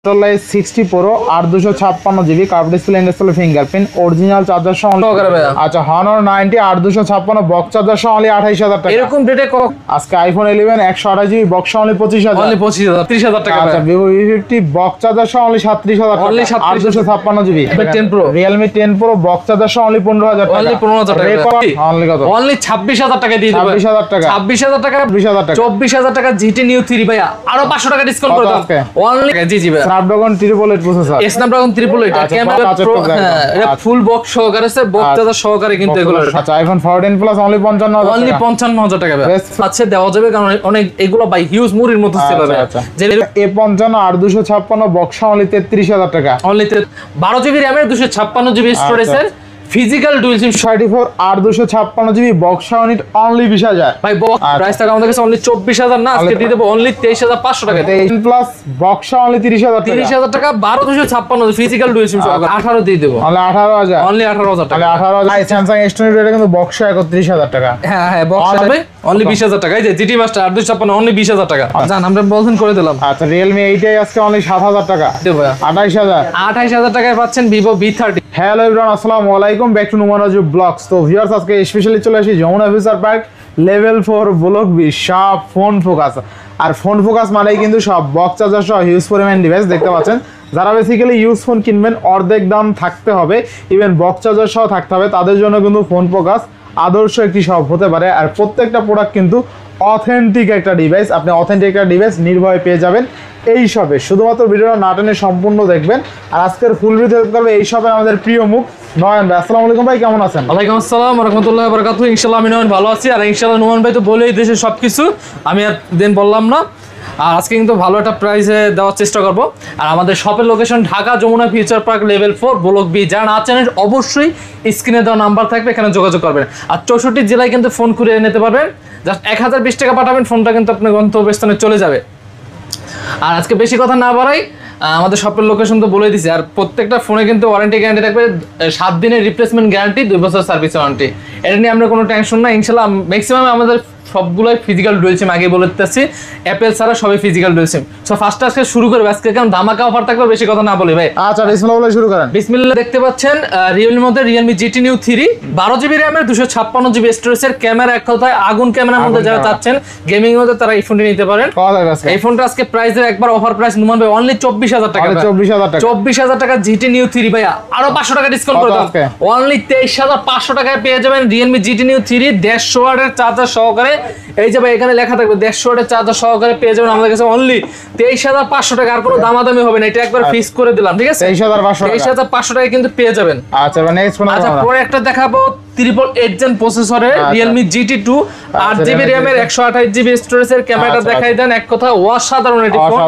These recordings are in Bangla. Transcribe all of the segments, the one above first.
Motorola 60 Pro 8256 GB curve display install fingerprint original charger সহ আচ্ছা Honor 90 8256 বক্স চার্জার সহ only 28000 টাকা এরকম রেটে আজকে iPhone 11 128 GB বক্স সহ only 25000 only 25000 30000 টাকা আচ্ছা Vivo V50 বক্স চার্জার সহ only 37000 টাকা only 8256 GB 10 Pro Realme 10 Pro box charger সহ only 15000 টাকা only 15000 টাকা only কত only 26000 টাকা দিয়ে দেব 26000 টাকা 26000 টাকা 20000 টাকা 24000 টাকা GT Neo 3 ভাইয়া আরো 500 টাকা ডিসকাউন্ট করে দাও only জি জি ভাই Snapdragon 888 processor Snapdragon 888 camera pro এটা ফুল বক্স সহকারে আছে বক্স চার্জার সহকারে কিন্তু এগুলো আচ্ছা iPhone 14 Plus only 55000 only 55000 টাকা ভাই আচ্ছা দেওয়া যাবে কারণ অনেক এগুলো বাই হিউজ মুড়ির মতো সেল হবে যে A55 8256 বক্স only 33000 টাকা only 12 GB RAM এর 256 GB স্টোরেজের physical dual SIM 64 8256 GB box unit only 20000 ভাই বক্স প্রাইস টাকা আমাদের কাছে অনলি 24000 না আজকে দিয়ে দেব অনলি 23500 টাকা 10 প্লাস বক্স অনলি 30000 টাকা 30000 টাকা 12256 ফিজিক্যাল ডুয়াল সিম 18 দিয়ে দেব অনলি 18000 অনলি 18000 টাকা 18000 Samsung S20 এটা কিন্তু বক্স 31000 টাকা হ্যাঁ হ্যাঁ বক্স হবে অনলি 20000 টাকা এই যে GT Master 8256 অনলি 20000 টাকা জান আমরা বলছেন করে দিলাম আচ্ছা Realme 8 আজকে অনলি 7000 টাকা দেব 28000 টাকায় পাচ্ছেন Vivo V30 হ্যালো एवरीवन আসসালামু আলাইকুম back to Numan Raju blogs তো ভিউয়ার্স আজকে স্পেশালি চলে আসি Jamuna future park level 4 block B সব ফোন ফোকাস আর ফোন ফোকাস মানেই কিন্তু সব বক্স চার্জার সহ হিউজ পরিমাণ ডিভাইস দেখতে পাচ্ছেন যারা বেসিক্যালি ইউজ ফোন কিনবেন অর্ধেক দাম থাকতে হবে ইভেন বক্স চার্জার সহ থাকতে হবে তাদের জন্য কিন্তু ফোন ফোকাস আদর্শ একটি শপ হতে পারে আর প্রত্যেকটা প্রোডাক্ট কিন্তু অথেন্টিক একটা ডিভাইস আপনি অথেন্টিক একটা ডিভাইস নির্ভয়ে পেয়ে যাবেন এই শপে শুধুমাত্র ভিডিওটা না টেনে সম্পূর্ণ দেখবেন আর আজকের ফুল ভিডিও হেল্প করবে এই শপে আমাদের প্রিয় মুখ নয়ন ভাই আসসালামু আলাইকুম ভাই কেমন আছেন ওয়ালাইকুম আসসালাম ওয়া রাহমাতুল্লাহি ওয়া বারাকাতুহু ইনশাআল্লাহ আমি নয়ন ভালো আছি আর ইনশাআল্লাহ নয়ন ভাই তো বলেই দিয়েছে সবকিছু আমি আর দেন বললাম না আর আজকে কিন্তু ভালো একটা প্রাইসে দেওয়ার চেষ্টা করব আর আমাদের শপের location Dhaka Jamuna future park level 4 block B যারা না জানেন অবশ্যই স্ক্রিনে দেওয়া নাম্বার থাকবে এখানে যোগাযোগ করবেন আর 64 জেলায় কিন্তু ফোন করে নিতে পারবেন জাস্ট 1020 টাকা পাঠাবেন ফোনটা কিন্তু আপনার গন্তব্যস্থানে চলে যাবে আর আজকে বেশি কথা না বাড়াই আমাদের শপের লোকেশন তো বলে দিছি আর প্রত্যেকটা ফোনে কিন্তু ওয়ারেন্টি গ্যারান্টি থাকবে 7 দিনের রিপ্লেসমেন্ট গ্যারান্টি 2 বছর সার্ভিস ওয়ারেন্টি এটা নিয়ে আমরা কোনো টেনশন না ইনশাআল্লাহ ম্যাক্সিমাম আমাদের সবগুলাই ফিজিক্যাল ডুয়াল সিম আগে বলে দিতেছি অ্যাপেল ছাড়া সবই physical dual SIM so first আজকে শুরু করব আজকে কারণ ধামাকা অফার থাকবে বেশি কথা না বলি ভাই আচ্ছা বিসমিল্লাহ শুরু করেন বিসমিল্লাহ দেখতে পাচ্ছেন Realme মধ্যে Realme GT Neo 3 12 GB RAM এর 256 GB স্টোরেজের ক্যামেরা এক কথায় আগুন ক্যামেরার মধ্যে যারা চাচ্ছেন গেমিং এর মধ্যে তারা এই ফোনটি নিতে পারেন এই ফোনটা আজকে প্রাইসের একবার অফার প্রাইস নুমান ভাই অনলি 24000 টাকা 24000 টাকা GT Neo 3 ভাই আরো 500 টাকা ডিসকাউন্ট করে দাও অনলি 23500 টাকায় পেয়ে যাবেন Realme GT Neo 3 150 ওয়াটের চার্জার সহকারে এই যে ভাই এখানে লেখা থাকবে 150 ওয়াটের চার্জার সহকারে পেয়ে যাবেন আমাদের কাছে অনলি 23500 টাকা আর কোনো দামাদামি হবে না এটা একবার ফিক্স করে দিলাম ঠিক আছে 23500 টাকা কিন্তু পেয়ে যাবেন আচ্ছা মানে নেক্সট ফোন আচ্ছা পরে একটা দেখাবো 888 জেন প্রসেসরে Realme GT2 8GB RAM এর 128GB স্টোরেজের ক্যামেরাটা দেখাই দেন এক কথা অসাধারণ এটি ফোন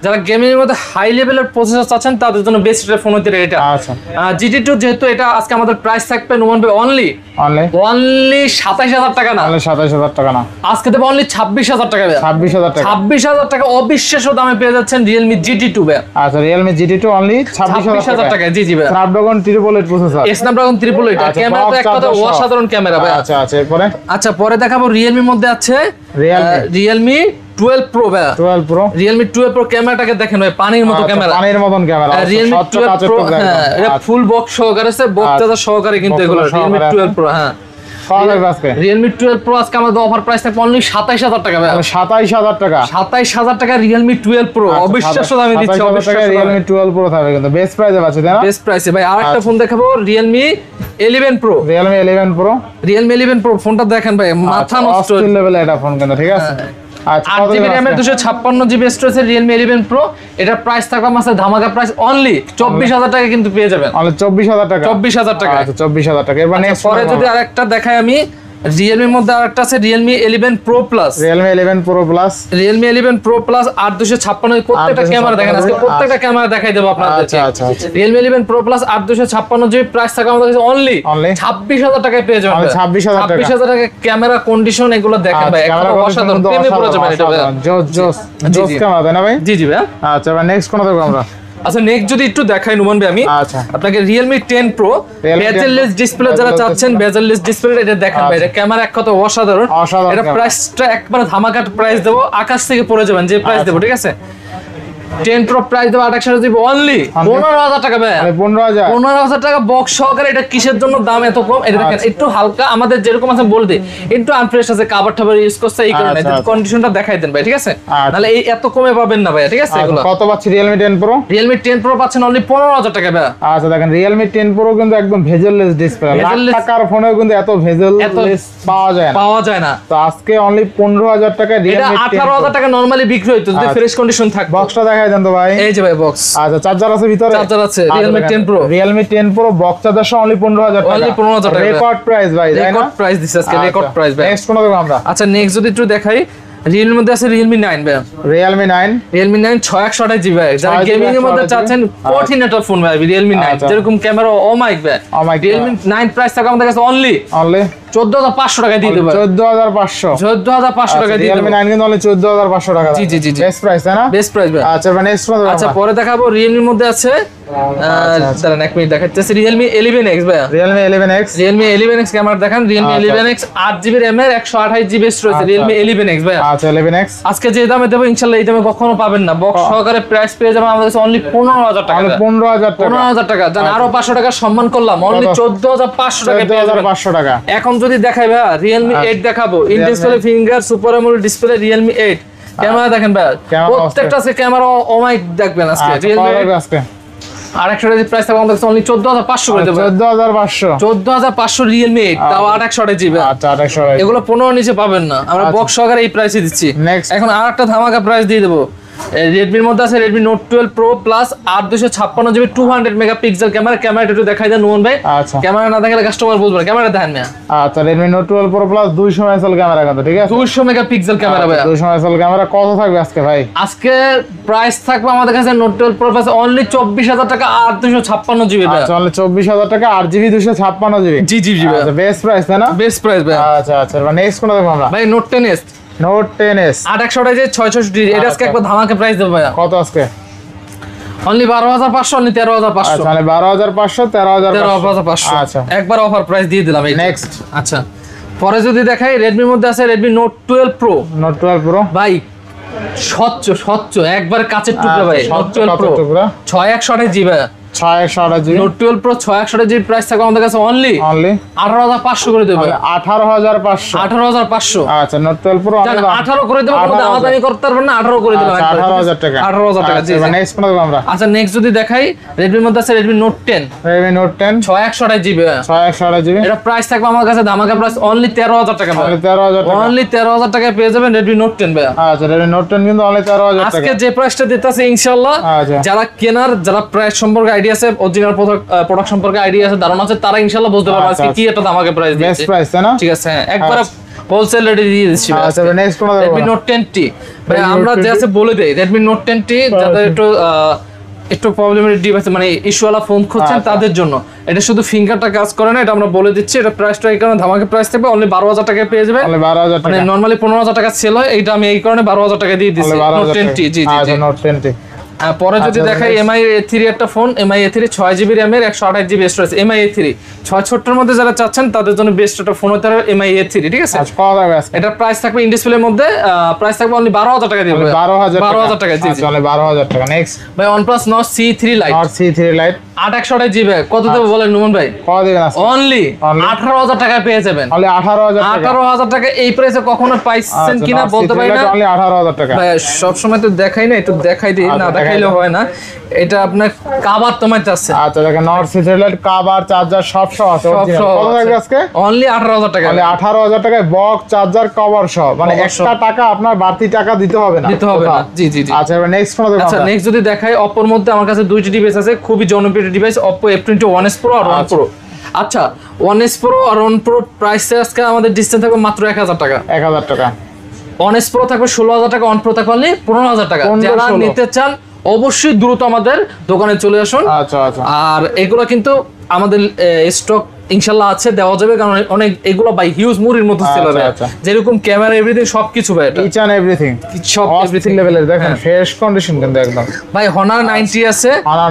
যারা গেমিং এর মধ্যে হাই লেভেলের প্রসেসর চাচ্ছেন তাদের জন্য বেস্ট ফোন হতে এটা আচ্ছা GT2 যেহেতু এটা আজকে আমাদের প্রাইস থাকবে নুমান ভাই অনলি 27000 টাকা না 27000 টাকা না আজকে দেব অনলি 26000 টাকা 26000 টাকা অবিশ্বাস্য দামে পেয়ে যাচ্ছেন Realme GT2 ভাই আচ্ছা Realme GT2 অনলি 26000 টাকা জি জি ভাই Snapdragon 888 প্রসেসর Snapdragon 888 ক্যামেরাটা এক কথা অসাধারণ ক্যামেরা ভাই আচ্ছা আচ্ছা এরপরে আচ্ছা পরে দেখাবো Realme এর মধ্যে আছে Realme 12 Pro ভাই 12 Pro Realme 12 Pro ক্যামেরাটাকে দেখেন ভাই পানির মতো ক্যামেরা পানির মতন ক্যামেরা Realme 12 Pro এটা ফুল বক্স সহকারে আছে বক্স চার্জার সহকারে কিন্তু এগুলো Realme 12 Pro হ্যাঁ Realme 12 Pro আজকে আমাদের অফার প্রাইস থাকবে অনলি 27000 টাকা ভাই 27000 টাকা 27000 টাকা Realme 12 Pro অবিশ্বাস্য দামে দিচ্ছে অবিশ্বাস্য Realme 12 Pro থাকবে কিন্তু বেস্ট প্রাইসে পাচ্ছে তাই না বেস্ট প্রাইসে ভাই আরেকটা ফোন দেখাবো Realme 11 Pro Realme 11 Pro ফোনটা দেখেন ভাই মাথা নষ্ট লেভেলে এটা ফোন কিন্তু ঠিক আছে আচ্ছা 8GB RAM এর 256GB স্টোরেজের Realme 11 Pro এটা প্রাইস থাকবে আমাদের ধামাকা প্রাইস অনলি 24000 টাকা কিন্তু পেয়ে যাবেন অনলি 24000 টাকা 24000 টাকা আচ্ছা 24000 টাকা এবার নেক্সট পরে যদি আরেকটা দেখাই আমি Realme এর মধ্যে আরেকটা আছে Realme 11 Pro Plus Realme 11 Pro Plus 8256 প্রত্যেকটা ক্যামেরা দেখেন আজকে প্রত্যেকটা ক্যামেরা দেখাই দেব আপনাদেরকে আচ্ছা আচ্ছা Realme 11 Pro Plus 8256GB price থাকা আমাদের কাছে অনলি 26000 টাকায় পেয়ে যাবেন 26000 টাকা ক্যামেরা কন্ডিশন এগুলো দেখেন ভাই একটা অসাধারণ প্রেমে পড়ে যাবেন এটা ভাই জোস ক্যামেরা না ভাই জি জি ভাই আচ্ছা এবার নেক্সট কোন দেখব আমরা আচ্ছা নেক্সট যদি একটু দেখাই নুমান ভাই আমি আপনাকে Realme 10 Pro বেজেললেস ডিসপ্লে যারা চাচ্ছেন বেজেললেস ডিসপ্লে এটা দেখেন ভাই এটা ক্যামেরা এক কথা অসাধারণ এটা প্রাইসটা একবারে ধামাকা প্রাইস দেব আকাশ থেকে পড়ে যাবেন যে প্রাইস দেব ঠিক আছে 10 Pro প্রাইস দেবো 28 জিবি অনলি 15,000 টাকা ভাই। 15,000 টাকা বক্স সহকারে। এটা কিসের জন্য দাম এত কম? এটা দেখেন একটু হালকা আমাদের যেরকম আছে বলে দিই, একটু আনফ্রেশ আছে, কাভার টাভার ইউজ করছে এই কারণে। কন্ডিশনটা দেখাই দেন ভাই, ঠিক আছে? তাহলে এই এত কমে পাবেন না ভাই, ঠিক আছে? এগুলো কত পাচ্ছি Realme 10 Pro? Realme 10 Pro পাচ্ছেন অনলি 15,000 টাকা ভাই। আচ্ছা দেখেন Realme 10 Pro কিন্তু একদম ভেজেললেস ডিসপ্লে। লাখ টাকার ফোনেও কিন্তু এত ভেজেললেস পাওয়া যায় না। তো আজকে অনলি 15,000 টাকা এটা 18,000 টাকা নরমালি বিক্রি হইতো যদি ফ্রেশ কন্ডিশন থাকতো। বক্সটা দেখাই দেন তো ভাই। এই যে ভাই বক্স। আচ্ছা চার্জার আছে ভিতরে? চার্জার আছে Realme 10 Pro। Realme 10 Pro box charger সহ অনলি 15,000 টাকা। অনলি 15,000 টাকা রেকর্ড প্রাইস ভাই, তাই না? রেকর্ড প্রাইস দিছে আজকে, রেকর্ড প্রাইস ভাই। নেক্সট কোন দেখব আমরা? আচ্ছা নেক্সট যদি একটু দেখাই, Realme মধ্যে আছে Realme 9 ভাই। Realme 9 6128 জিবি ভাই। যারা গেমিং এর মধ্যে চাচ্ছেন কঠিন একটা ফোন ভাই Realme 9, যেরকম ক্যামেরা ও মাইক ভাই। Realme 9 প্রাইস থাকা আমাদের কাছে অনলি 14,500 টাকা দিয়ে দেব। 14,500 টাকা দিয়ে দেব। Realme 9 কিন্তু অনলি 14,500 টাকা। জি জি জি বেস্ট প্রাইস, তাই না? বেস্ট প্রাইস ভাই। আচ্ছা মানে নেক্সট কোন? আচ্ছা পরে দেখাবো Realme এর মধ্যে আছে দাঁড়ান এক মিনিট দেখাচ্ছি। Realme 11X ভাই। Realme 11X ক্যামেরা দেখেন। Realme 11X 8GB RAM এর 128GB স্টোরেজ। Realme 11X ভাই। আচ্ছা 11X আজকে যে দামে দেব ইনশাআল্লাহ এই দামে কখনো পাবেন না। বক্স সহকারে প্রাইস পেয়ে যাবেন আমাদের কাছে অনলি 15,000 টাকা। 15,000 টাকা। জান আরো 500 টাকা সম্মান করলাম, অনলি 14,500 টাকা পেয়ে যাবেন। 14,500 টাকা। এখন যদি দেখাই ভাই Realme 8 দেখাবো। In display finger super AMOLED display Realme 8 camera দেখেন ভাই। প্রত্যেকটা আছে ক্যামেরা ও মাইক দেখবেন আজকে Realme 8 আজকে 800 টাকা প্রাইস থাকবে আমাদের কাছে অনলি 14,500 করে দেব। 14,500 Realme 8 তাও 800 জিবি। আচ্ছা 800 এগুলো 15 নিচে পাবেন না। আমরা বক্স সহকারে এই প্রাইসে দিচ্ছি। এখন আরেকটা ধামাকা প্রাইস দিয়ে দেব। Redmi এর মধ্যে আছে Redmi Note 12 Pro Plus 856GB 200 megapixel camera. ক্যামেরাটা একটু দেখাই দেন নুমান ভাই। আচ্ছা ক্যামেরা না দেখালে কাস্টমার বুঝবে না। ক্যামেরা দেখেন না। আচ্ছা Redmi Note 12 Pro Plus 200 megapixel camera কিন্তু, ঠিক আছে? 200 মেগাপিক্সেল ক্যামেরা ভাই। 200 মেগাপিক্সেল ক্যামেরা কত থাকবে আজকে ভাই? আজকে প্রাইস থাকবে আমাদের কাছে Note 12 Pro Plus অনলি 24,000 টাকা 856GB ভাই। আচ্ছা অনলি 24,000 টাকা 8GB 256GB। জি জি জি ভাই। আচ্ছা বেস্ট প্রাইস, তাই না? বেস্ট প্রাইস ভাই। আচ্ছা আচ্ছা মানে নেক্সট কোন দেখব আমরা? ভাই Note 10s 828 664 এটা আজকে একবার ধামাকা প্রাইস দেব ভাই। কত আজকে? Only 12,500 only 13,500। আচ্ছা মানে 12,500 13,500। আচ্ছা একবার অফার প্রাইস দিয়ে দিলাম এই। নেক্সট আচ্ছা পরে যদি দেখাই Redmi এর মধ্যে আছে Redmi Note 12 Pro। Note 12 Pro ভাই স্বচ্ছ একবার কাচের টুকরা ভাই। Note 12 Pro 6128GB 628GB Note 12 Pro 628GB price থাকবে আমাদের কাছে অনলি 18,500 করে দেব। 18,500। আচ্ছা Note 12 Pro 18 করে দেব। কোনো দামাদামি করতে পারবেন না, 18 করে দেব। 18,000 টাকা। 18,000 টাকা। জি মানে নেক্সট কোন দেখব আমরা? আচ্ছা নেক্সট যদি দেখাই Redmi এর মধ্যে আছে Redmi Note 10 6128GB 628GB এটা প্রাইস থাকবে আমার কাছে ধামাকা প্রাইস অনলি 13,000 টাকা ভাই। 13,000 টাকা। অনলি 13,000 টাকায় পেয়ে যাবেন Redmi Note 10 ভাই। আচ্ছা Redmi Note 10 কিন্তু অনলি 13,000 টাকা। আজকে যে প্রাইসটা দিতেছে ইনশাআল্লাহ যারা কেনার, যারা প্রাইস সম্পর্কে আইডিয়া আছে, অরিজিনাল প্রোডাক্ট সম্পর্কে আইডিয়া আছে, ধারণা আছে, তারা ইনশাআল্লাহ বুঝতে পারবে আজকে কি একটা ধামাকা প্রাইস দিচ্ছে। বেস্ট প্রাইস, তাই না? ঠিক আছে একবার হোলসেল রেটে দিয়ে দিচ্ছি। আচ্ছা নেক্সট কোন দেখব? Redmi Note 10T ভাই আমরা যে আছে বলে দেই Redmi Note 10T যাদের একটু প্রবলেমের ডিভাইস মানে ইস্যুওয়ালা ফোন খুঁজছেন তাদের জন্য। এটা শুধু ফিঙ্গারটা কাজ করে না, এটা আমরা বলে দিচ্ছি। এটা প্রাইসটা এই কারণে ধামাকা প্রাইস থাকবে অনলি 12,000 টাকায় পেয়ে যাবেন। অনলি 12,000 টাকা। মানে নরমালি 15,000 টাকা সেল হয়, এইটা আমি এই কারণে 12,000 টাকা দিয়ে দিচ্ছি Note 10T। জি জি আচ্ছা Note 10T। পরে যদি দেখাই MI A3 একটা phone, MI A3 6GB RAM এর 128GB স্টোরেজ। MI A3 6 মধ্যে যারা চাচ্ছেন তাদের জন্য বেস্ট একটা ফোন হতে হবে MI A3, ঠিক আছে? আচ্ছা কত থাকবে আজকে? এটা প্রাইস থাকবে ইন ডিসপ্লের মধ্যে প্রাইস থাকবে অনলি 12,000 টাকা দিয়ে 12,000 টাকা। জি জি অনলি 12,000 টাকা। নেক্সট ভাই OnePlus Nord C3 Lite। Nord C3 Lite 828GB কত দেব বলেন নুমান ভাই? কত দিবেন আজকে? অনলি 18,000 টাকায় পেয়ে যাবেন। অনলি 18,000 টাকা। 18,000 টাকা এই প্রাইসে কখনো পাইছেন কিনা বলতে পারি না। অনলি 18,000 টাকা। ভাই সব সময় তো দেখাই না, একটু দেখাই দিই, না দেখাইলে হয় না। এটা আপনার কভার তোমার আছে। আচ্ছা দেখেন Nord C3 Lite cover charger সব আছে। কত থাকবে আজকে? অনলি 18,000 টাকা। অনলি 18,000 টাকায় বক্স চার্জার কভার সহ, মানে একটা টাকা আপনার বাড়তি টাকা দিতে হবে না। জি জি জি। আচ্ছা এবার নেক্সট কোন দেখব? আচ্ছা নেক্সট যদি দেখাই Oppo এর মধ্যে আমার কাছে দুইটি ডিভাইস আছে, খুবই জনপ্রিয় device Oppo F21 1S Pro আর 1 Pro। আচ্ছা 1S Pro আর 1 Pro প্রাইসে আজকে আমাদের ডিসকাউন্ট থাকবে মাত্র 1,000 টাকা। 1,000 টাকা। 1S Pro থাকবে 16,000 টাকা, 1 Pro থাকবে অনলি 15,000 টাকা। যারা নিতে চান অবশ্যই দ্রুত আমাদের দোকানে চলে আসুন। আচ্ছা আচ্ছা। আর এগুলো কিন্তু আমাদের স্টক ইনশাআল্লাহ আছে, দেওয়া যাবে, কারণ অনেক এগুলো ভাই হিউজ মুড়ির মতো সেল হবে, যেরকম ক্যামেরা এভরিথিং সবকিছু ভাই, এটা ইচ এন্ড এভরিথিং সব এভরিথিং লেভেলের দেখেন, ফ্রেশ কন্ডিশন কিন্তু একদম ভাই। Honor 90 আছে, Honor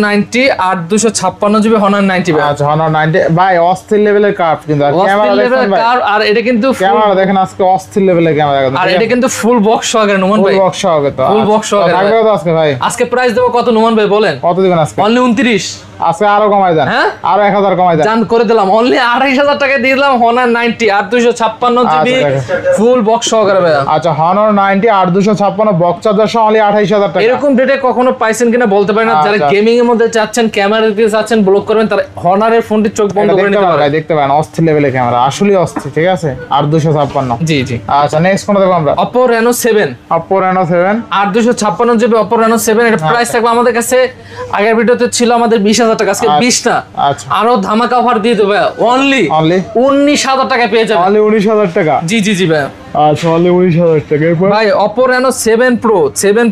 90 8256 জিবি Honor 90 ভাই। আচ্ছা Honor 90 ভাই অস্থির লেভেলের কার্ভ কিন্তু, আর ক্যামেরা দেখেন ভাই, আর এটা কিন্তু ক্যামেরা দেখেন আজকে অস্থির লেভেলের ক্যামেরা কিন্তু, আর এটা কিন্তু ফুল বক্স সহকারে নোমান ভাই, ফুল বক্স সহকারে তো ফুল বক্স সহকারে থাকবে তো আজকে ভাই। আজকে প্রাইস দেব কত নোমান ভাই বলেন? কত দিবেন আজকে? অনলি 29। আজকে আরো কমাই দেন, হ্যাঁ আরো 1000 কমাই দেন, জান করে দিলাম, অনলি 28000 টাকা দিয়ে দিলাম Honor 90 8256 জিবি ফুল বক্স সহকারে ভাই। আচ্ছা Honor 90 8256 বক্স চার্জার সহ অনলি 28000 টাকা। এরকম রেটে কখনো পাইছেন কিনা বলতে পারি না। যারা গেমিং এর মধ্যে চাচ্ছেন, ক্যামেরা দিতে চাচ্ছেন, ব্লক করবেন, তারা Honor এর ফোনটি চোখ বন্ধ করে নিতে পারেন, দেখতে পারেন অস্থির লেভেলের ক্যামেরা, আসলে অস্থির, ঠিক আছে 8256। জি জি। আচ্ছা নেক্সট কোনটা দেখব আমরা? Oppo Reno 7 8256 GB Oppo Reno 7, এর প্রাইস থাকবে আমাদের কাছে, আগের ভিডিওতে ছিল আমাদের 20000 টাকা, আজকে 20 টা। আচ্ছা আরো ধামাকা অফার দিয়ে দেব ভাই, অনলি 19000 টাকা পেয়ে যাবেন। অনলি 19000 টাকা? জি জি জি ভাই। আচ্ছা অনলি 19000 টাকা। এরপর ভাই Oppo Reno 7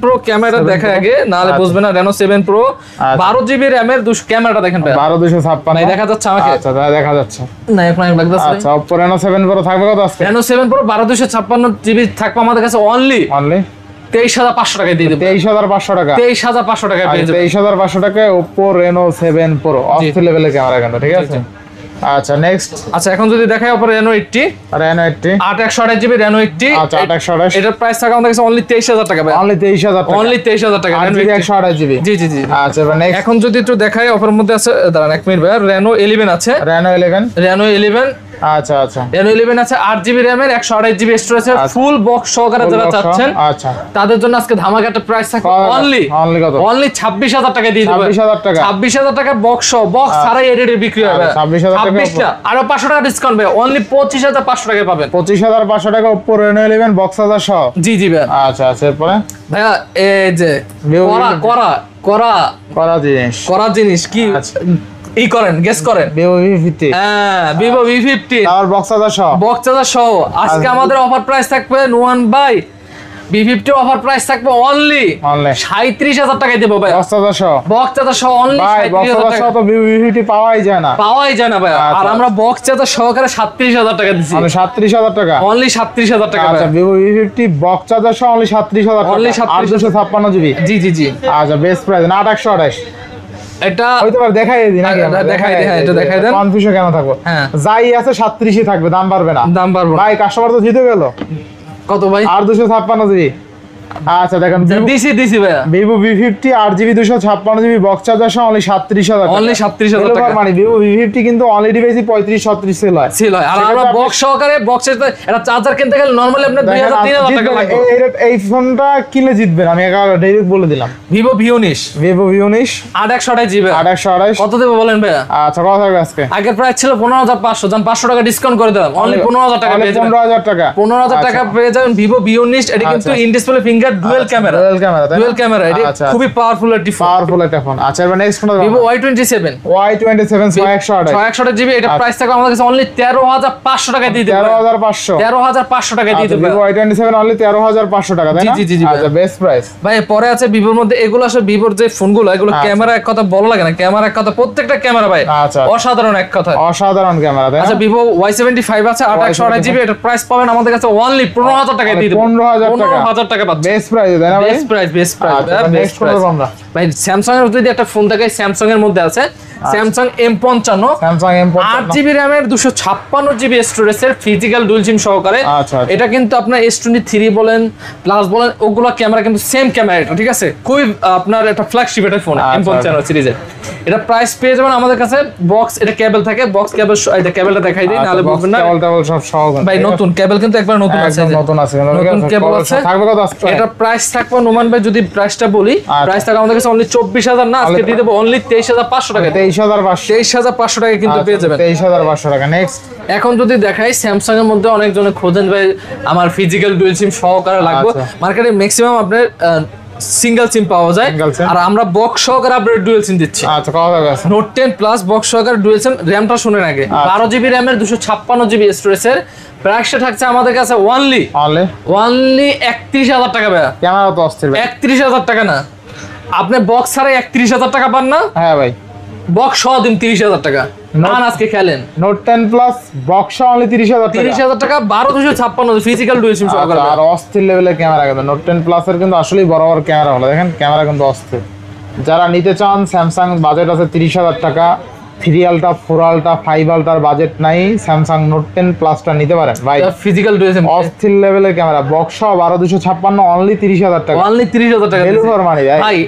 Pro ক্যামেরা দেখা আগে, নালে বুঝবে না। Reno 7 Pro 12 জিবি RAM এর ক্যামেরাটা দেখেন ভাই, 12256 নাই দেখা যাচ্ছে আমাকে? আচ্ছা দেখা যাচ্ছে না এখন লাগতেছে। আচ্ছা Oppo Reno 7 Pro থাকবে কত আজকে? Reno 7 Pro 12256 জিবি থাকবে আমাদের কাছে অনলি 23500 টাকায় দিয়ে দেব। 23500 টাকা? 23500 টাকায় পেয়ে যাবেন। 23500 টাকায় Oppo Reno 7 Pro অস্থির লেভেলের ক্যামেরা কিন্তু, ঠিক আছে। আচ্ছা নেক্সট। আচ্ছা এখন যদি দেখাই Oppo Reno 80 8128 জিবি Reno 80, আচ্ছা 8128, এটার প্রাইস থাকা আমাদের কাছে অনলি 23000 টাকা ভাই, অনলি 23000 টাকা, অনলি 23000 টাকা Reno 128 জিবি। জি জি জি। আচ্ছা এবার নেক্সট। এখন যদি একটু দেখাই অফারের মধ্যে আছে, দাঁড়ান এক মিনিট ভাই, Reno 11 আছে, Reno 11 আচ্ছা আচ্ছা Reno 11 আছে 8 জিবি RAM এর 128 জিবি স্টোরেজ, ফুল বক্স সহকারে যারা চাচ্ছেন, আচ্ছা তাদের জন্য আজকে ধামাকা একটা প্রাইস থাকবে অনলি কত? অনলি 26000 টাকা দিয়ে দেব। 26000 টাকা? 26000 টাকা বক্স ছাড়াই এডিটে বিক্রি হবে। 26000 টাকা, 26টা আরো 500 টাকা ডিসকাউন্ট ভাই, অনলি 25500 টাকায় পাবেন। 25500 টাকা Oppo Reno 11 বক্স চার্জার সহ? জি জি ভাই। আচ্ছা আচ্ছা এরপরে ভাইয়া এই যে করা জিনিস কি ই করেন, গেস করেন। Vivo V50? হ্যাঁ Vivo V50 আর বক্স চার্জার সহ? বক্স চার্জার সহ আজকে আমাদের অফার প্রাইস থাকবে নুয়ান ভাই, V50 অফার প্রাইস থাকবে অনলি 37000 টাকায় দেব ভাই, বক্স চার্জার সহ? বক্স চার্জার সহ অনলি 37000 টাকা। তো Vivo V50 পাওয়াই যায় না ভাই, আর আমরা বক্স চার্জার সহকারে 37000 টাকা দিছি, মানে 37000 টাকা, অনলি 37000 টাকা। আচ্ছা Vivo V50 বক্স চার্জার সহ অনলি 37000 টাকা, অনলি 8256 জিবি। জি জি জি। আচ্ছা বেস্ট প্রাইস না 8128? এটা হয়তো দেখাই দিই নাকি? দেখাই দেন, কনফিউশন কেন থাকবো? হ্যাঁ যাই আছে 37 থাকবে, দাম বাড়বে না, দাম বাড়বে ভাই। কাস্টমার তো জিতে গেল। কত ভাই? 8256 জিবি। আচ্ছা দেখেন দিছি ভাই, Vivo V50 8GB 256GB box charger সহ অনলি 37000 টাকা, অনলি 37000 টাকা। মানে Vivo V50 কিন্তু অনলি ডিভাইসে 35-36 সেল হয়, আর আমরা বক্স সহকারে বক্সের এটা চার্জার কিনতে গেলে নরমালি আপনার 2000-3000 টাকা লাগবে। এই ফোনটা কিনলে জিতবেন, আমি ডাইরেক্ট বলে দিলাম। Vivo V19 8128 জিবি 8128 কত দেব বলেন ভাই? আচ্ছা কত থাকবে আজকে? আগের প্রাইস ছিল 15500, জান 500 টাকা ডিসকাউন্ট করে দিলাম, অনলি 15000 টাকা পেয়ে যাবেন। 15000 টাকা? 15000 টাকা পেয়ে যাবেন Vivo V19। এটা কিন্তু in display finger dual camera, dual camera, এটা খুবই পাওয়ারফুল একটা ফোন। আচ্ছা এবার নেক্সট কোনটা? Vivo Y27 6128 জিবি, এটা প্রাইস থাকবে আমাদের কাছে অনলি 13500 টাকা দিয়ে দেব। 13500 টাকা দিয়ে দেব। Vivo Y27 অনলি 13500 টাকা, তাই না? জি জি জি। আচ্ছা বেস্ট প্রাইস ভাই। পরে আছে ভিভোর মধ্যে, এগুলো আসলে ভিভোর যে ফোনগুলো, এগুলো ক্যামেরা এক কথা বলা লাগে না, ক্যামেরা এক কথা, প্রত্যেকটা ক্যামেরা ভাই অসাধারণ এক কথা, অসাধারণ ক্যামেরা। আচ্ছা Vivo Y75 আছে 8128 জিবি, এটা প্রাইস পাবেন আমাদের কাছে অনলি 15000 টাকা দিয়ে দেব। 15000 টাকা পাচ্ছেন, বেস্ট প্রাইস, তাই না ভাই? Best price. নেক্সট কোনটা আমরা? ভাই স্যামসাং এর যদি একটা ফোন দেখাই, স্যামসাং এর মধ্যে আছে স্যামসাং M55 8GB RAM এর 256GB স্টোরেজের ফিজিক্যাল ডুয়াল সিম সহকারে। এটা কিন্তু আপনার S23 বলেন প্লাস বলেন ওগুলো ক্যামেরা কিন্তু সেম ক্যামেরা, এটা ঠিক আছে, খুবই আপনার একটা ফ্ল্যাগশিপ একটা ফোন M55 সিরিজের। এটা প্রাইস পেয়ে যাবেন আমাদের কাছে, বক্স এটা কেবল থাকে, বক্স কেবল, এটা কেবলটা দেখাই দেই নালে বুঝবেন না। কেবল সব সহকারে ভাই, নতুন কেবল কিন্তু একবার নতুন আছে, নতুন কেবল আছে। থাকবে কত আজকে? এটা প্রাইস থাকবে নোমান ভাই, যদি প্রাইসটা বলি, প্রাইস থাকবে আমাদের কাছে অনলি 24000 না, আজকে দিয়ে দেব অনলি 23500 টাকা। 23500 টাকা কিন্তু পেয়ে যাবেন। 23500 টাকা। নেক্সট এখন যদি দেখাই, স্যামসাং এর মধ্যে অনেকজনে খোঁজেন ভাই আমার ফিজিক্যাল ডুয়াল সিম সহকারে লাগবে, মার্কেটে ম্যাক্সিমাম আপনার সিঙ্গেল সিম পাওয়া যায়, আর আমরা বক্স সহকারে আপডেট ডুয়াল সিম দিচ্ছি। আচ্ছা কত টাকা আছে? নোট 10 প্লাস বক্স সহকারে ডুয়াল সিম, র‍্যামটা শুনেন আগে, 12GB RAM এর 256GB স্টোরেজের প্রাইসটা থাকছে আমাদের কাছে অনলি 31000 টাকা ভাই। ক্যামেরা তো অস্থির ভাই। 31000 টাকা না, আপনি বক্স ছাড়া 31000 টাকা পান না? হ্যাঁ ভাই, বক্স সহ দিন 30000 টাকা। নান আজকে খেলেন নোট 10 প্লাস বক্স অনলি 30000 টাকা। 30000 টাকা 12256 ফিজিক্যাল ডুয়াল সিম সহকারে। আর অস্থির লেভেলের ক্যামেরা কিন্তু নোট 10 প্লাস এর কিন্তু আসলেই বড় বড় ক্যামেরা হলো, দেখেন ক্যামেরা কিন্তু অস্থির। যারা নিতে চান স্যামসাং বাজেট আছে 30000 টাকা, 3 আলট্রা 4 আলট্রা 5 আলট্রার বাজেট নাই, স্যামসাং নোট 10 প্লাসটা নিতে পারেন ভাই। ফিজিক্যাল ডুয়াল সিম অস্থির লেভেলের ক্যামেরা বক্স 12256 অনলি 30000 টাকা। অনলি 30000 টাকা ভ্যালু ফর মানি ভাই।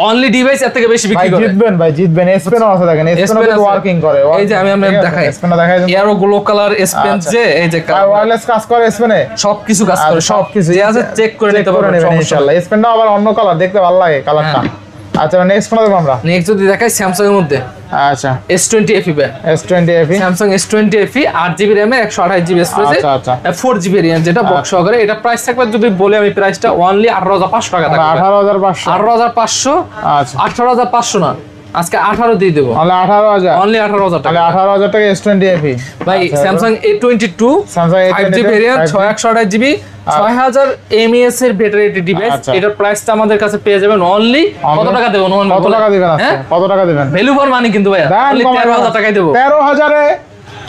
অনলি ডিভাইস এর থেকে বেশি বিক্রি করে। জিতবেন ভাই, জিতবেন। এস পেনও আছে দেখেন, এস পেনও ওয়ার্কিং করে। এই যে আমি আপনাদের দেখাই, এস পেনটা দেখাই দেন। Aero glow colour S pen যে এই যে ওয়্যারলেস কাজ করে এস পেনে, সবকিছু কাজ করে, সবকিছু যে আছে চেক করে নিতে পারবেন ইনশাআল্লাহ। এস পেনটা আবার অন্য কালার, দেখতে ভালো লাগে কালারটা। আচ্ছা নেক্সট কোনটা দেখব আমরা? নেক্সট যদি দেখাই স্যামসাং এর মধ্যে, আচ্ছা S20 FE band, S20 FE, Samsung S20 FE 8GB RAM এ 128GB স্টোরেজ, আচ্ছা আচ্ছা 4GB RAM যেটা বক্স সহকারে। এটা প্রাইস থাকবে যদি বলি আমি প্রাইসটা অনলি 18500 টাকা থাকবে। 18500, 18500। আচ্ছা 18500 না, আজকে 18 দিয়ে দেব। তাহলে 18000, অনলি 18000 টাকা। তাহলে 18000 টাকা S20 FE ভাই Samsung A22, Samsung 5GB variant, 128GB, 6000 mAh এর ব্যাটারি ডিভাইস। এটার প্রাইসটা আমাদের কাছে পেয়ে যাবেন অনলি কত টাকা দেব? কত টাকা দিবেন আজকে? কত টাকা দিবেন? ভ্যালু ফর মানি কিন্তু ভাই, অনলি 13000 টাকায় দেব। 13000 এ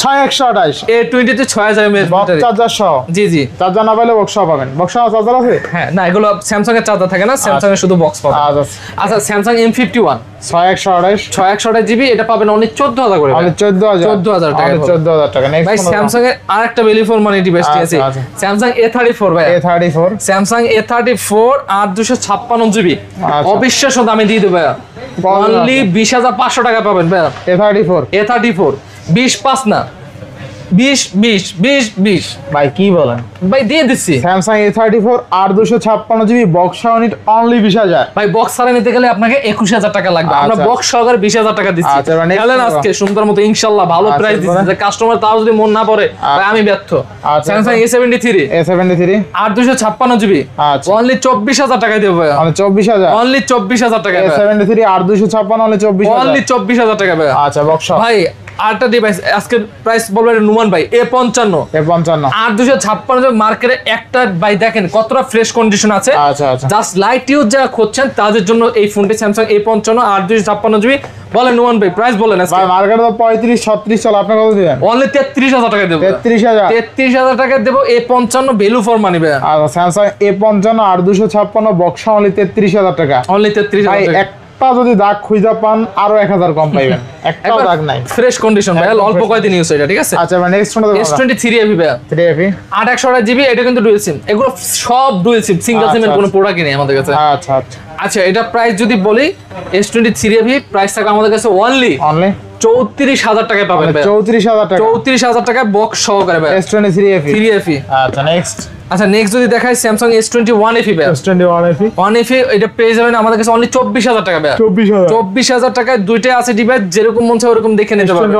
6128 A20 তে 6000 mAh বক্স ব্যাটারি। চার্জার সহ। জি জি, চার্জার না পাইলে বক্স পাবেন। বক্স চার্জার আছে? হ্যাঁ না, এগুলো স্যামসাং এর চার্জার থাকে না, স্যামসাং এর শুধু বক্স পাবেন। আচ্ছা স্যামসাং M51 6128 এটা পাবেন অনলি 14000 করে। অনলি 14000 টাকা। 14000 টাকা। নেক্সট ভাই স্যামসাং এর আরেকটা ভ্যালু ফর মানি ডিভাইসটি আছে, স্যামসাং A34 ভাই। A34, স্যামসাং A34 8256GB, আচ্ছা। অবিশ্বাস্য দামে দিয়ে দেব ভাই। অনলি 20500 টাকা পাবেন ভাই। A34 20 না, 20 ভাই কি বলেন ভাই, দিয়ে দিচ্ছি। Samsung A34 8256GB box unit only 20000। ভাই বক্স ছাড়া নিতে গেলে আপনাকে 21000 টাকা লাগবে, আমরা আচ্ছা। বক্স সহকারে 20000 টাকা দিচ্ছি। আচ্ছা, এবার next তাহলে করবো। আজকে সুন্দর মতো ইনশাআল্লাহ ভালো আচ্ছা, প্রাইস দিচ্ছি, যে কাস্টমার তাও যদি মন না পড়ে ভাই আমি ব্যর্থ। আচ্ছা, স্যামসাং A73 8256GB আচ্ছা অনলি 24000 টাকায় দেব ভাই। মানে 24000, অনলি 24000 টাকা ভাই। A73 8256 অনলি 24000, অনলি 24000 টাকা ভাই। আচ্ছা বক্স ভাই আরেকটা ডিভাইস আজকে প্রাইস বলবেন নুমান ভাই, A55 8256 মার্কেটে একটা ভাই দেখেন কতটা ফ্রেশ কন্ডিশন আছে। আচ্ছা আচ্ছা জাস্ট লাইট ইউজ যারা খুঁজছেন তাদের জন্য এই ফোনটি স্যামসাং A55 8256GB। বলেন নুমান ভাই প্রাইস বলেন আজকে। ভাই মার্কেটে তো 35 36 চলে, আপনি কত দিবেন? অনলি 33000 টাকা দেব। 33000 টাকা দেব। A55 ভ্যালু ফর মানি ভাই। আর স্যামসাং A55 8256 বক্স অনলি 33000 টাকা। অনলি 33000 ভাই টাকা। একটা যদি দাগ খুঁজে পান আরো 1000 কম পাইবেন, একটাও দাগ নাই, ফ্রেশ কন্ডিশন ভাই, অল্প কয়দিন ইউজ এটা, ঠিক আছে। আচ্ছা ভাই নেক্সট কোনটা দেখব? S23 FE ভাই, 3FE 828GB, এটা কিন্তু ডুয়াল সিম, এগুলো সব ডুয়াল সিম, সিঙ্গেল সিমের কোনো প্রোডাক্টই নেই আমাদের কাছে। আচ্ছা আচ্ছা আচ্ছা এটা প্রাইস যদি বলি S23 FE প্রাইস থাকে আমাদের কাছে অনলি 34000 টাকায় পাবেন ভাই। 34000 টাকা, 34000 টাকায় বক্স সহকারে ভাই। S23 FE 3FE। আচ্ছা নেক্সট আচ্ছা নেক্সট যদি দেখাই স্যামসাং S21 FE ভাই, S21 FE 1FE এটা পেয়ে যাবেন আমাদের কাছে অনলি 24000 টাকা ভাই। 24000 টাকায় দুইটাই আছে ডিভাইস, যেরকম মন চায় ওরকম দেখে নিতে পারবেন।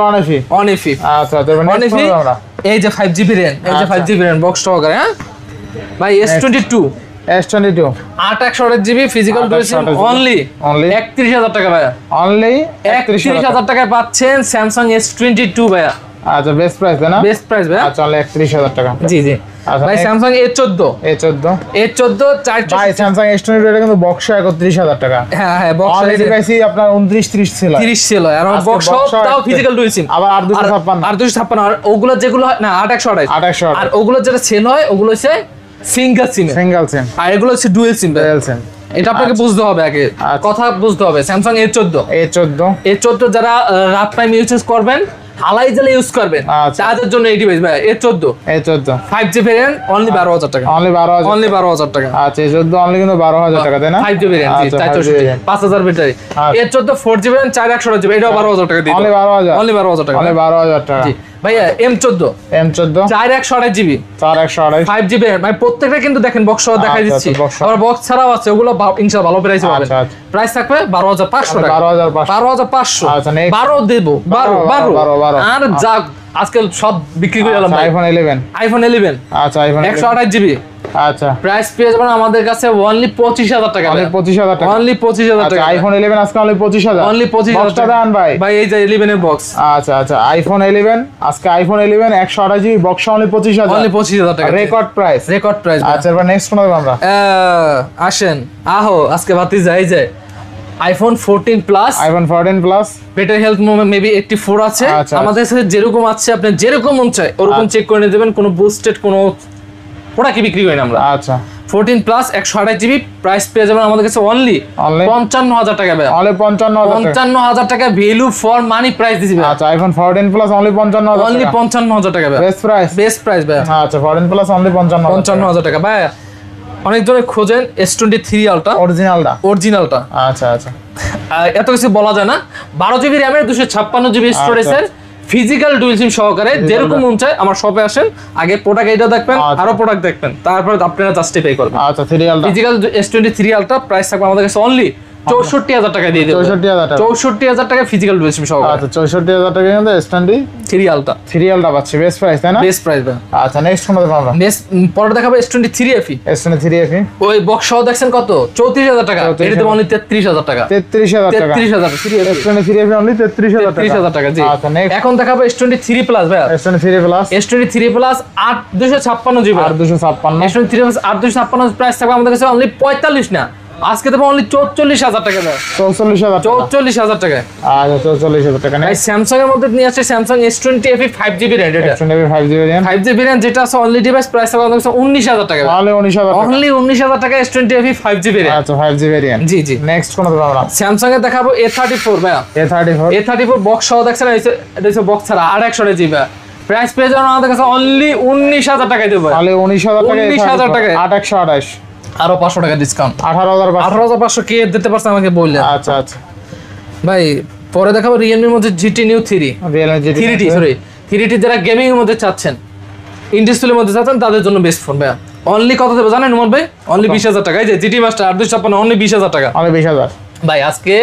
1 FE আচ্ছা তারপর নেক্সট আমরা এই যে 5GB RAM, এই যে 5GB RAM বক্স সহকারে। হ্যাঁ ভাই S22 8128GB physical dual SIM only 31000 টাকা ভাই। অনলি 31000 টাকায় পাচ্ছেন স্যামসাং S22 ভাই। আচ্ছা বেস্ট প্রাইস না? বেস্ট প্রাইস ভাই। আচ্ছা 31000 টাকা। জি জি ভাই স্যামসাং A14 ভাই স্যামসাং S22 এটা কিন্তু বক্স 31000 টাকা। হ্যাঁ হ্যাঁ বক্স অনলি দিয়েছি আপনার 29 30 ছিল, 30 ছিল আর বক্স তাও ফিজিক্যাল ডুয়াল সিম। আবার 8256 আর ওগুলো যেগুলো না 828 আর ওগুলো যেটা সেল হয় ওগুলো হচ্ছে সিঙ্গেল সিম, আর এগুলো হচ্ছে ডুয়াল সিম। এটা আপনাকে বুঝতে হবে, আগে কথা বুঝতে হবে। স্যামসাং A14 যারা রাত টাইম ইউজ করবেন, হালাই জেলে ইউজ করবেন, তাদের জন্য এই ডিভাইস ভাই। A14 5GB ভেরিয়েন্ট অনলি 12000 টাকা। অনলি 12000 টাকা। আচ্ছা A14 অনলি কিন্তু 12000 টাকা তাই না? 5GB variant 5000 battery. A14 4GB variant 4128GB, এটাও 12000 টাকা দিই। অনলি 12000 অনলি 12000 টাকা। অনলি 12000 টাকা। জি ভাইয়া M14 4128GB 5GB ভাই। প্রত্যেকটা কিন্তু দেখেন বক্স সহ দেখাই দিচ্ছি, আবার বক্স ছাড়াও আছে, ওগুলো ইনশাআল্লাহ ভালো প্রাইসে পাবেন। প্রাইস থাকবে 12500 টাকা। 12500 আচ্ছা 12 দেব 12 আর যা আজকাল সব বিক্রি করে দিলাম। আইফোন 11 আচ্ছা আইফোন 128GB আচ্ছা প্রাইস পেয়ে যাবেন আমাদের কাছে অনলি 25000 টাকা। অনলি 25000 টাকা। অনলি 25000 টাকা। আইফোন 11 আজকে অনলি 25000। অনলি 25000 টাকা দেন ভাই। ভাই এই যে 11 এর বক্স। আচ্ছা আচ্ছা আইফোন 11 আজকে iPhone 11 128GB box only 25000। Only 25000 টাকা রেকর্ড প্রাইস। আচ্ছা এবার নেক্সট কোন আমরা আসেন আহো আজকে বাতি যাই যায় iPhone 14 plus, iPhone 14 plus, battery health maybe 84 আছে। আচ্ছা, আমাদের কাছে যেরকম আছে আপনি যেরকম মন চায় ওরকম চেক করে নিয়ে দেবেন, কোনো বুস্টেড কোনো প্রোডাক্ট বিক্রি করি না আমরা। আচ্ছা 14 প্লাস 128 জিবি, প্রাইস পেয়ে যাবেন আমাদের কাছে অনলি 55,000 টাকা ভাই, অনলি 55,000 টাকা ভ্যালু ফর মানি প্রাইস দিছি ভাই। আচ্ছা আইফোন 14 প্লাস অনলি 55,000 অনলি 55,000 টাকা ভাই, বেস্ট প্রাইস ভাই। আচ্ছা 14 প্লাস অনলি 55,000 টাকা ভাই। অনেক জনে খোঁজেন S23 আলট্রা অরিজিনালটা। আচ্ছা আচ্ছা এত কিছু বলা যায় না। 12 জিবি র্যামের 256 জিবি স্টোরেজের ফিজিক্যাল ডুয়াল সিম সহকারে যেরকম মন চায় আমার শপে আসেন, আগে প্রোডাক্ট এইটা দেখবেন, আরো প্রোডাক্ট দেখবেন, তারপর আপনারা জাস্টিফাই করবেন। আচ্ছা 3 ultra physical S23 ultra price থাকবে আমাদের কাছে অনলি 64,000 টাকা দিয়ে দেব। 64,000 টাকা ফিজিক্যাল ডুয়াল সিম সহকারে। আচ্ছা 64,000 টাকা কিন্তু S23 আলট্রা পাচ্ছি, বেস্ট প্রাইস তাই না? বেস্ট প্রাইস ভাই। আচ্ছা নেক্সট কোনটা দেখাবো আমরা? নেক্সট পরে দেখাবো S23 FE। S23 FE ওই বক্স সহ দেখছেন কত? 34,000 টাকা। এটা দেব অনলি 33,000 টাকা। 33,000 টাকা। 33,000 S23 FE অনলি 33,000 টাকা জি। আচ্ছা নেক্সট এখন দেখাবো S23 প্লাস ভাই। S23 plus 8,256 GB. 8,256 S23 plus 8,256 price থাকবে আমাদের কাছে অনলি 45 না, আজকে দেবো অনলি 44,000 টাকা ভাই। 44,000 টাকা। আচ্ছা 44,000 টাকা। ভাই স্যামসাং এর মধ্যে নিয়ে আসছে Samsung S20 FE 5GB RAM। এটা 5GB RAM যেটা আছে অনলি ডিভাইস প্রাইস থাকবে আমাদের কাছে 19,000 টাকা। অনলি 19,000 টাকা S20 FE 5GB RAM। আচ্ছা 5GB RAM। জি জি। নেক্সট কোন দেখাবো আমরা? স্যামসাং এর দেখাবো A34 ভাই। A34 বক্স সহ দেখছেন, এটা হচ্ছে বক্স ছাড়া 828 জিবি। প্রাইস পেয়ে যাবেন আমাদের কাছে অনলি 19,000 টাকায় দেব। তাহলে 19,000 টাকা 828 আরো 500 টাকা ডিসকাউন্ট। 18,500 কে দিতে পারছে আমাকে বললেন। আচ্ছা আচ্ছা ভাই পরে দেখাবো Realme এর মধ্যে GT Neo 3, Realme GT 3T sorry 3T যারা গেমিং এর মধ্যে চাচ্ছেন, ইন্ডাস্ট্রিয়াল মধ্যে চাচ্ছেন তাদের জন্য বেস্ট ফোন ভাই। অনলি কত দেব জানেন উমর ভাই? অনলি 20,000 টাকা। এই যে GT Master 856 অনলি 20,000 টাকা। অনলি 20,000 ভাই আজকে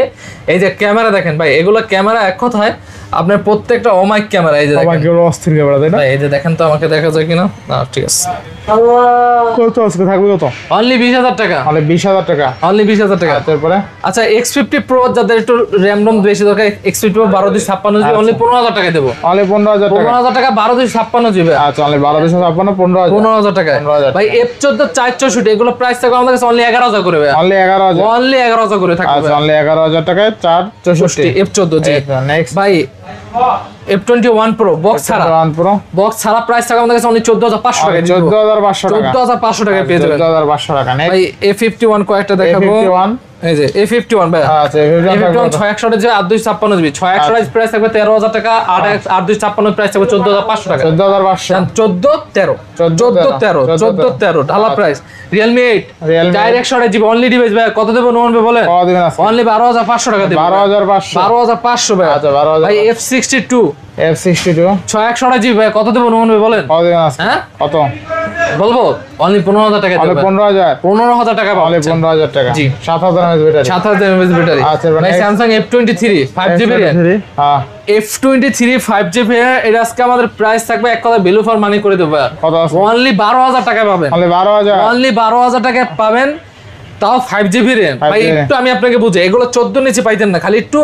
এই যে ক্যামেরা দেখেন ভাই, এগুলো ক্যামেরা এক কথায় আপনার প্রত্যেকটা অমাইক ক্যামেরা। এই যে দেখেন অস্থির ক্যামেরা তাই না ভাই, এই যে দেখেন তো আমাকে দেখা যায় কিনা না? ঠিক আছে কত আজকে থাকবে কত? অনলি 20,000 টাকা। অনলি 20,000 টাকা। অনলি 20,000 টাকা। তারপরে আচ্ছা X50 Pro যাদের একটু RAM ROM বেশি দরকার, X50 Pro 1256 জিবি অনলি 15,000 টাকা দেব। অনলি 15,000 টাকা। 15,000 টাকা 1256 জিবি। আচ্ছা অনলি 1256 15,000 টাকা। ভাই F14 464 এগুলো প্রাইস থাকবে আমাদের কাছে অনলি 11,000 করে ভাই। অনলি 11,000। অনলি 11,000 করে থাকবে। আচ্ছা অনলি 11,000 টাকায় 464 F14 জি। নেক্সট ভাই F21 Pro বক্স ছাড়া, বক্স ছাড়া প্রাইস থাকবে আমাদের কাছে অনলি 14,500 টাকা। 14,500 টাকা। 14,500 টাকা পেয়ে যাবেন। 14,500 টাকা। ভাই A51 কয়েকটা দেখাবো। এই যে A51 ভাই। আচ্ছা A51 661 যে 856 জিবি 661 প্রাইস থাকবে 13,000 টাকা। 856 প্রাইস থাকবে 14,500 টাকা। 14,500 14,13 ঢালা প্রাইস। Realme 8 ডাইরেক্ট শটে জিবি অনলি ডিভাইস ভাই। কত দেব নোমান ভাই বলেন? অনলি 12,500 টাকা দেব। 12,500 ভাই। আচ্ছা 12,000 ভাই F62 661 জিবি ভাই। কত দেব নোমান ভাই বলেন? হ্যাঁ কত বলবো? অনলি 15,000 টাকা দেব। 15,000 টাকা অনলি 15,000 টাকা। জি 7,000 mAh ব্যাটারি। 7,000 mAh battery. আচ্ছা ভাই Samsung F23 5GB RAM। হ্যাঁ F23 5GB এটা আজকে আমাদের প্রাইস থাকবে এক কথা ভ্যালু ফর মানি করে দেব। কত আছে? অনলি 12,000 টাকা পাবেন। অনলি 12,000। অনলি 12,000 টাকা পাবেন, তাও 5GB RAM। ভাই একটু আমি আপনাকে বুঝাই, এগুলো 14 নিচে পাইতেন না, খালি একটু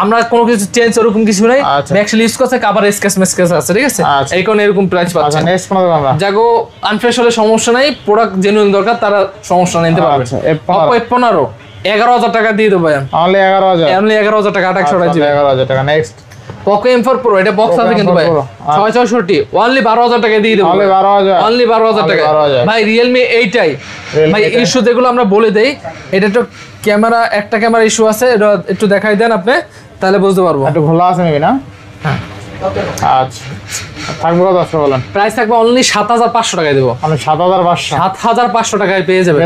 আমরা কোনো কিছু চেঞ্জ ওরকম কিছু নাই। ম্যাক্সিমাম ইউজ করতে কভার স্কেচ মেসকেস আছে, ঠিক আছে? এই কোন এরকম প্রাইস পাচ্ছেন। আচ্ছা নেক্সট কোন আমরা জাগো আনফ্রেশ হলে সমস্যা নাই, প্রোডাক্ট জেনুইন দরকার তারা সমস্যা নিতে পারবে। Oppo F15 11,000 টাকা দিয়ে দেব ভাই। অনলি 11,000। অনলি 11,000 টাকা 828 জিবি। 11,000 টাকা। নেক্সট Poco M4 Pro এটা বক্স আছে কিন্তু ভাই 664 অনলি 12,000 টাকা দিয়ে দেব। অনলি 12,000। অনলি 12,000 টাকা। ভাই Realme 8i ভাই ইস্যু যেগুলো আমরা বলে দেই, এটা তো ক্যামেরা একটা ক্যামেরা ইস্যু আছে, এটা একটু দেখাই দেন আপনি তাহলে বুঝতে পারবো। একটু খোলা আছে নাকি না? হ্যাঁ আচ্ছা থাকবে কত আছে বলেন? প্রাইস থাকবে অনলি 7,500 টাকায় দেব। আমি 7,500। 7,500 টাকায় পেয়ে যাবেন।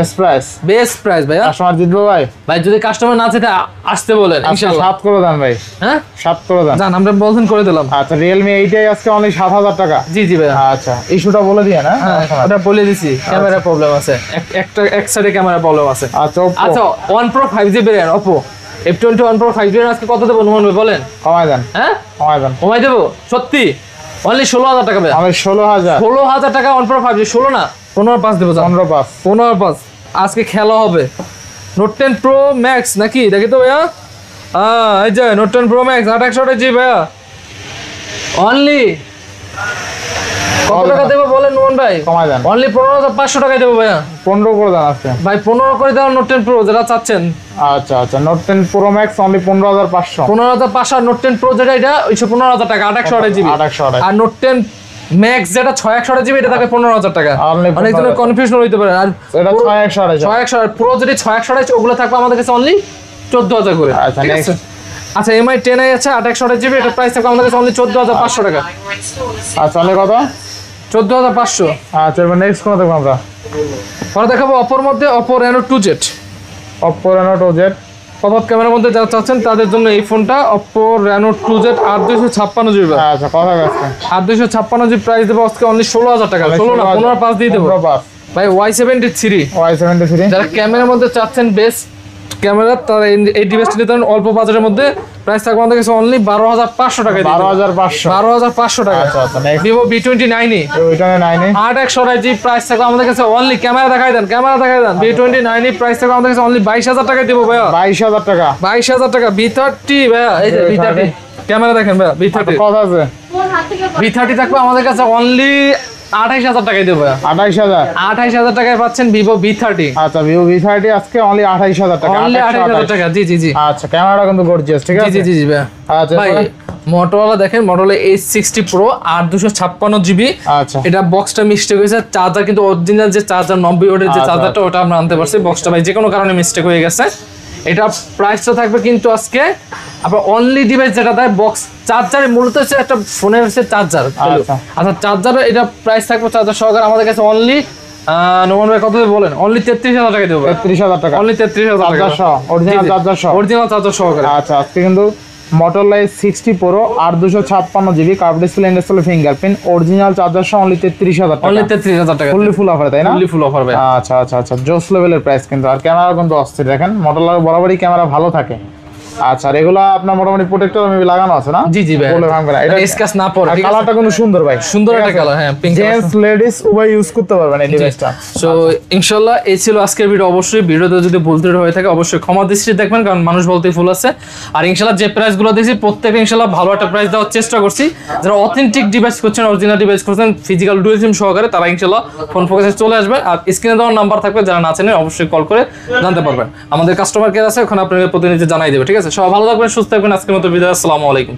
বেস্ট প্রাইস ভাই। কাস্টমার জিতবো ভাই। ভাই যদি কাস্টমার না যেতে আসতে বলেন ইনশাআল্লাহ 7 করে দেন ভাই। হ্যাঁ 7 করে দেন। জান আমরা বলছেন করে দিলাম। আচ্ছা Realme 8i আজকে অনলি 7,000 টাকা। জি জি ভাই। আচ্ছা ইস্যুটা বলে দিয়ে না? ওটা বলে দিছি, ক্যামেরা প্রবলেম আছে, একটা এক সাইডে ক্যামেরা প্রবলেম আছে। আচ্ছা আচ্ছা OnePro 5GB RAM Oppo F21 Pro 5GB RAM আজকে কত দেব নোমান ভাই বলেন? কমাই দেন। হ্যাঁ কমাই দেব সত্যি অনলি 16,000 টাকা ভাই। আমি 16,000 টাকা OnePro 5G 16 না 15.5 দেব। 15.5 আজকে খেলা হবে। Note 10 Pro Max নাকি দেখি তো ভাইয়া। এই যে Note 10 Pro Max 861 জিবি ভাইয়া। অনলি কত টাকা দেবো বলেন নোমান ভাই? কমাই দেন, অনলি 15,500 টাকায় দেবো ভাইয়া। 15 করে দেন আজকে ভাই 15 করে দেওয়া নোট 10 প্রো যেটা চাচ্ছেন। আচ্ছা আচ্ছা, নোট 10 প্রো ম্যাক্স অনলি 15,500। 15,500 আর নোট 10 প্রো যেটা এটা 15,000 টাকা 828 জিবি। 828 আর নোট 10 ম্যাক্স যেটা 628 জিবি এটা থাকে 15,000 টাকা। Only অনেক জনের কনফিউশন হইতে পারে। আর এটা 628 628 প্রো যদি 628 ওগুলো থাকবে আমাদের কাছে অনলি 14,000 করে। আচ্ছা ঠিক আছে? নেক্সট, আচ্ছা এমআই 10 আছে 828 জিবি, এটা প্রাইস থাকবে আমাদের কাছে অনলি 14,500 টাকা। আচ্ছা অনলি কত? 14,500। আচ্ছা এবার নেক্সট কোন দেখব আমরা? পরে দেখাবো অপোর মধ্যে Oppo Reno 2Z। Oppo Reno 2Z popup ক্যামেরার মধ্যে যারা চাচ্ছেন তাদের জন্য এই ফোনটা Oppo Reno 2Z 8256 জিবি। আচ্ছা কত আছে? 8256 জিবি প্রাইস দেবো আজকে অনলি 16,000 টাকা। 16 না 15,500 দিয়ে দেবো ভাই। Y73 Y73 যারা ক্যামেরার মধ্যে চাচ্ছেন বেস্ট ক্যামেরা তারা এই ডিভাইসটি নিতে পারেন অল্প বাজারের মধ্যে। প্রাইস থাকবে আমাদের কাছে অনলি 12,500 টাকা। 12,500 12,500 টাকা। আচ্ছা আচ্ছা নেক্সট, Vivo V29 ওইটা 9 828 জিবি প্রাইস থাকবে আমাদের কাছে অনলি। ক্যামেরা দেখাই দেন, ক্যামেরা দেখাই দেন। V29 প্রাইস থাকবে আমাদের কাছে অনলি 22,000 টাকা দিব ভাইয়া। 22,000 টাকা। 22,000 টাকা। V30 ভাইয়া, এই যে V30 ক্যামেরা দেখেন ভাইয়া। V30 কত আছে? V30 থাকবে আমাদের কাছে অনলি 28,000 টাকায় দেবো ভাইয়া। 28,000 28,000 টাকায় পাচ্ছেন Vivo V30। আচ্ছা Vivo V30 আজকে অনলি 28,000 টাকা। অনলি 28,000 টাকা। জি জি জি। আচ্ছা ক্যামেরাটা কিন্তু গর্জিয়াস, ঠিক আছে? জি জি জি ভাইয়া। আচ্ছা ভাই Motorola দেখেন, Motorola H60 Pro 856 জিবি। আচ্ছা এটা বক্সটা মিস্টেক হয়েছে, চার্জার কিন্তু অরিজিনাল যে চার্জার 90 ওয়াটের যে চার্জারটা ওটা আমরা আনতে পারছি, বক্সটা ভাই যে কোনো কারণে মিস্টেক হয়ে গেছে। এটা প্রাইসটা থাকবে কিন্তু আজকে আপনার অনলি ডিভাইস যেটা দেয় বক্স চার্জার মূলত হচ্ছে একটা ফোনের হচ্ছে চার্জার। আচ্ছা চার্জার এটা প্রাইস থাকবে চার্জার সহকারে আমাদের কাছে অনলি নোমান ভাই কত বলেন? অনলি 33,000 টাকা দেবো। 33,000 টাকা অনলি 33,000 টাকা অরিজিনাল চার্জার সহ। অরিজিনাল চার্জার সহকারে। আচ্ছা আজকে কিন্তু Motorola H60 Pro 856 GB curve display industrial fingerprint original charger সহ অনলি 33,000 টাকা। অনলি 33,000 টাকা ফুললি ফুল অফার, তাই না? ফুললি ফুল অফার ভাই। আচ্ছা আচ্ছা আচ্ছা জোস লেভেলের প্রাইস কিন্তু। আর ক্যামেরা কিন্তু অস্থির দেখেন, Motorola বরাবরই ক্যামেরা ভালো থাকে। আচ্ছা আর এগুলা আপনার মোটামুটি প্রোটেক্টর আমি লাগানো আছে না? জি জি ভাই। বলে ভাঙবে না, এটা স্ক্র্যাচ না পড়ে। ঠিক আছে, কালারটা কিন্তু সুন্দর ভাই, সুন্দর একটা কালার। হ্যাঁ পিঙ্ক জেন্টস লেডিস উভয় ইউজ করতে পারবেন এই ডিভাইসটা। সো ইনশাআল্লাহ এই ছিল আজকের ভিডিও। অবশ্যই ভিডিওতে যদি ভুল ত্রুটি হয়ে থাকে অবশ্যই ক্ষমা দৃষ্টিতে দেখবেন, কারণ মানুষ বলতেই ভুল আছে। আর ইনশাআল্লাহ যে প্রাইসগুলো দিয়েছি প্রত্যেকটা ইনশাআল্লাহ ভালো একটা প্রাইস দেওয়ার চেষ্টা করছি। যারা অথেন্টিক ডিভাইস করছেন, অরিজিনাল ডিভাইস করছেন ফিজিক্যাল ডুয়াল সিম সহকারে, তারা ইনশাআল্লাহ ফোন ফোকাসে চলে আসবে। আর স্ক্রিনে দেওয়ার নাম্বার থাকবে, যারা না চেনেন অবশ্যই কল করে জানতে পারবেন। আমাদের কাস্টমার কেয়ার আছে, ওখানে আপনাদের প্রতিনিধি জানাই দেবে। ঠিক আছে, সবাই ভালো থাকবেন, সুস্থ থাকবেন। আজকের মতো বিদায়, আসসালামু আলাইকুম।